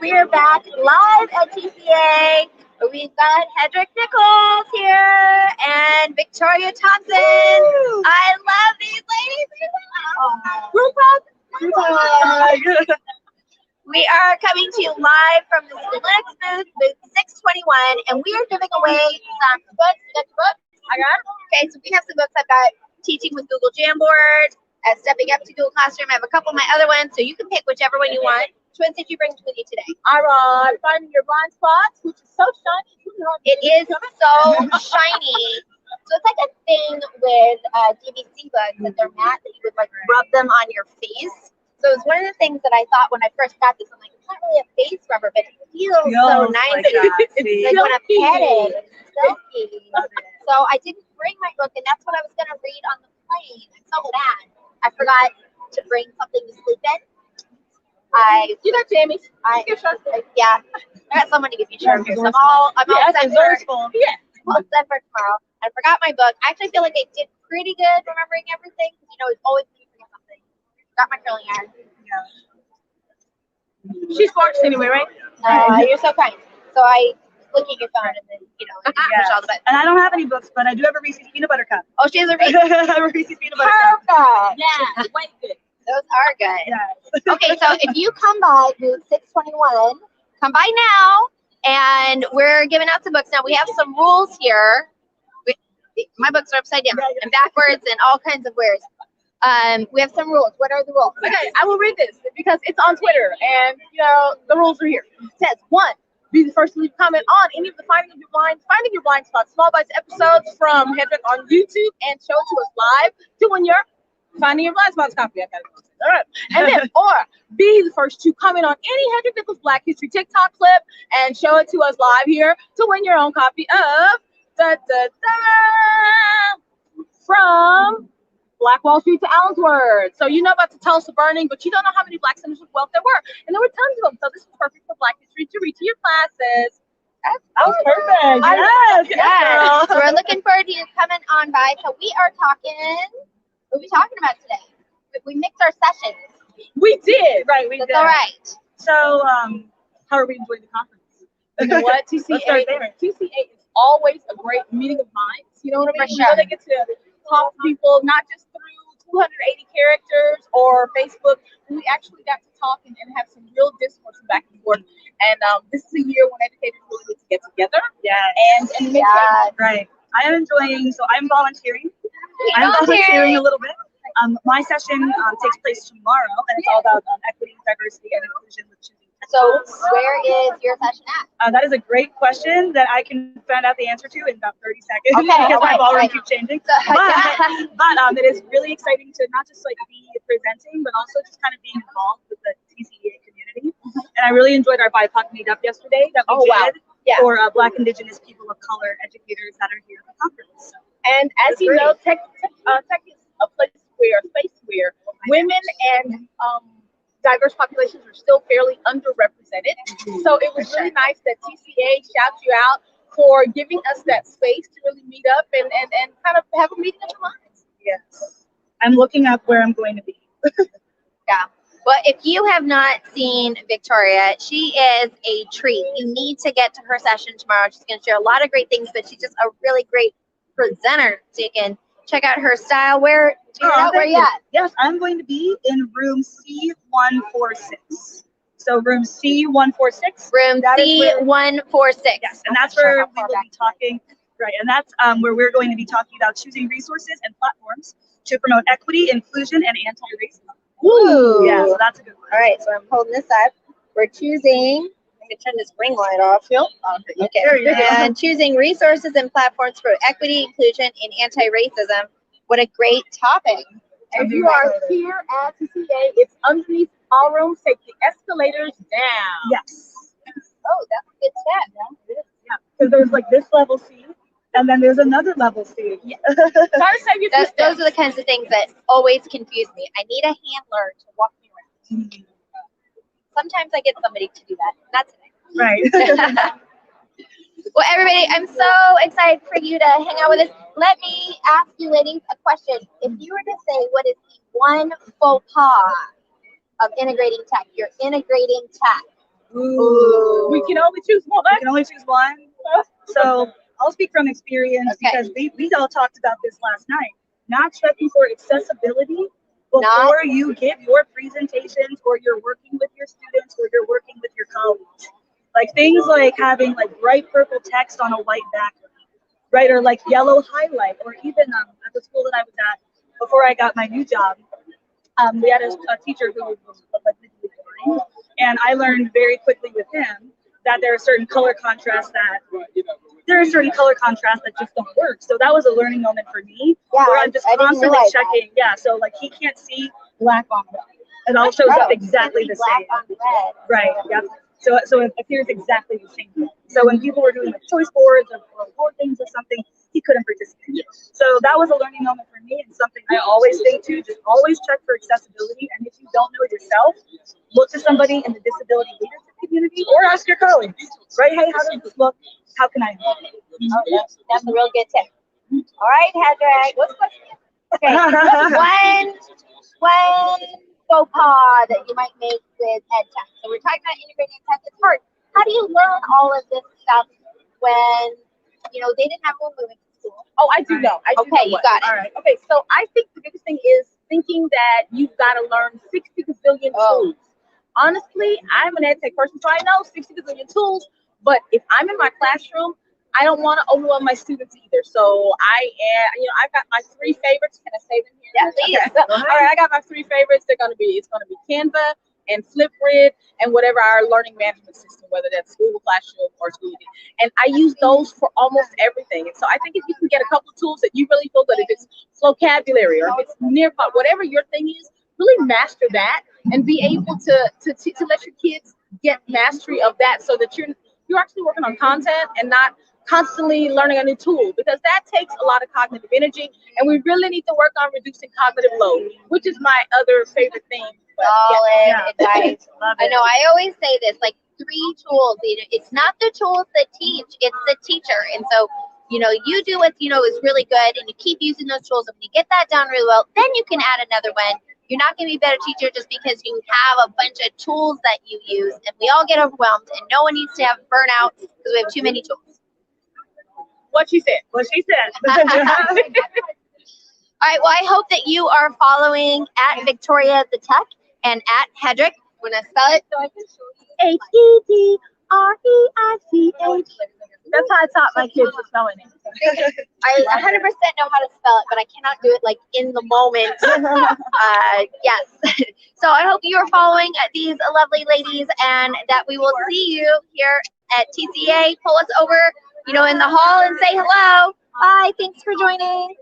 We are back live at TCEA. We've got Hedreich Nichols here and Victoria Thompson. Woo! I love these ladies. Group hug. We are coming to you live from the Linux booth 621, and we are giving away some books. You got the books? I got them. Okay, so we have some books. I've got Teaching with Google Jamboard, Stepping Up to Google Classroom. I have a couple of my other ones, so you can pick whichever one you want. Which ones did you bring with you today? I brought Finding Your Blind Spots, which is so shiny. It is so shiny. So it's like a thing with DVC books that they're matte that you would like rub them on your face. So it's one of the things that I thought when I first got this. I'm like, it's not really a face rubber, but it feels so nice. Like when I pet it, it's silky. So I didn't bring my book, and that's what I was going to read on the plane. I'm so mad. I forgot to bring something to sleep in. You got jammies. Yeah. I got someone to give me shirt here. So I'm all set for tomorrow. I forgot my book. I actually feel like I did pretty good remembering everything because it's always going to forget something. Got my curling iron. Yeah. She's gorgeous anyway, right? You're so kind. So I look at your phone and then push all the buttons. And I don't have any books, but I do have a Reese's peanut butter cup. Oh, she has a Reese's. Reese's peanut butter cup. Perfect. Yeah. Quite good. Those are good. Yes. Okay, so if you come by booth 621, come by now, and we're giving out some books. Now, we have some rules here. My books are upside down and backwards and all kinds of weirds. We have some rules. What are the rules? Okay, I will read this because it's on Twitter, and, the rules are here. It says, 1, be the first to leave a comment on any of the Finding Your Blind Spots small bites episodes from Hedreich on YouTube and show it to us live to win your Finding Your Blind Spots copy. All right. And then, or be the first to comment on any Hedreich Nichols Black History TikTok clip and show it to us live here to win your own copy of From Black Wall Street to Allensworth. So you know about the Tulsa burning, but you don't know how many Black centers of wealth there were. And there were tons of them. So this is perfect for Black history to read to your classes. That was perfect. Yes. So we're looking forward to you coming on by. So we are talking. What are we talking about today? We mixed our sessions. We did. Right, we did. All right. So, how are we enjoying the conference? You know what? TCEA is always a great meeting of minds. You know what I mean? For sure. They get to talk to people, not just through 280 characters or Facebook. We actually got to talk and have some real discourse back and forth. And this is a year when educators really need to get together. Yeah. And make change. Right. I am enjoying, so I'm volunteering. I'm volunteering a little bit. My session takes place tomorrow, and it's all about equity, diversity, and inclusion with choosing. So where is your session at? That is a great question that I can find out the answer to in about 30 seconds okay, because my ballroom keeps changing. But it is really exciting to not just be presenting, but also just kind of being involved with the TCEA community. And I really enjoyed our BIPOC meetup yesterday that we did for Black, Indigenous, people of color educators that are here at the conference. And as you know, tech is a space where women and diverse populations are still fairly underrepresented. So it was really nice that TCA shouts you out for giving us that space to really meet up and kind of have a meeting of the minds. Yes. I'm looking up where I'm going to be. Yeah. Well, if you have not seen Victoria, she is a treat. You need to get to her session tomorrow. She's going to share a lot of great things, but she's just a really great presenter. So you can check out her style. Where you at? Yes, I'm going to be in room C146. So room C146. Room C146. Yes, and that's where we will be talking. Right, and that's where we're going to be talking about choosing resources and platforms to promote equity, inclusion, and anti-racism. Ooh. Yeah, so that's a good one. All right, so I'm holding this up. We're choosing. I'm going to turn this ring light off. Okay. And choosing resources and platforms for equity, inclusion, and anti-racism. What a great topic. If you are here at TCA, it's underneath all rooms. Take the escalators down. Yes. Oh, that's a good step. Yeah, because there's this level C, and then there's another level C. Yeah. Those are the kinds of things that always confuse me. I need a handler to walk me around. Mm-hmm. Sometimes I get somebody to do that. Not today. Right. Well, everybody, I'm so excited for you to hang out with us. Let me ask you ladies a question. If you were to say what is the one faux pas of integrating tech, you're integrating tech, Ooh. We can only choose one. We can only choose one. So I'll speak from experience because we all talked about this last night. Not checking for accessibility before you give your presentations or you're working with your students or you're working with your colleagues. Like things like having like bright purple text on a white background, right? Or like yellow highlight, or even at the school that I was at before I got my new job, we had a teacher who was like blind, and I learned very quickly with him that there are certain color contrasts that just don't work. So that was a learning moment for me, where I'm just constantly checking. Yeah, so like he can't see black on red. It all shows up exactly the same. Black on red. Right. Yeah. So it appears exactly the same. So when people were doing like choice boards or board things or something, he couldn't participate. So that was a learning moment for me and something I always say too. Just always check for accessibility, and if you don't know it yourself, look to somebody in the disability leadership community or ask your colleagues. Right? Hey, how does this look? How can I help? Oh, that's a real good tip. All right, Hedreich. What's the question? Okay. One faux pas that you might make with EdTech. So we're talking about integrating tech. It's hard. How do you learn all of this stuff when they didn't have one moving to school? Oh, I do know. Okay, you got it. All right. Okay, so I think the biggest thing is thinking that you've got to learn 60 gazillion tools. Honestly, I'm an ed tech person, so I know 60 gazillion tools, but if I'm in my classroom, I don't want to overwhelm my students either. So I've got my three favorites. Can I say them here? Yeah, please. Okay. All right, I got my three favorites. It's gonna be Canva and Flipgrid and whatever our learning management system, whether that's Google Classroom or Schoology. And I use those for almost everything. And so I think if you can get a couple of tools that you really feel good, if it's vocabulary or if it's Nearpod, whatever your thing is, really master that and be able to let your kids get mastery of that, so that you're actually working on content and not constantly learning a new tool, because that takes a lot of cognitive energy, and we really need to work on reducing cognitive load, which is my other favorite thing. Solid advice. I know. I always say this, like 3 tools. It's not the tools that teach; it's the teacher. And so, you do what is really good, and you keep using those tools. And when you get that done really well, then you can add another one. You're not going to be a better teacher just because you have a bunch of tools that you use, and we all get overwhelmed, and no one needs to have burnout because we have too many tools. What she said. What she said. All right. Well, I hope that you are following at Victoria the Tech and at Hedreich. I'm going to spell it so I can show you. Hedreich. That's how I taught my kids to spell it. I 100% know how to spell it, but I cannot do it like in the moment. Yes. So I hope you are following these lovely ladies, and that we will see you here at TCEA. Pull us over, in the hall and say hello. Bye. Thanks for joining.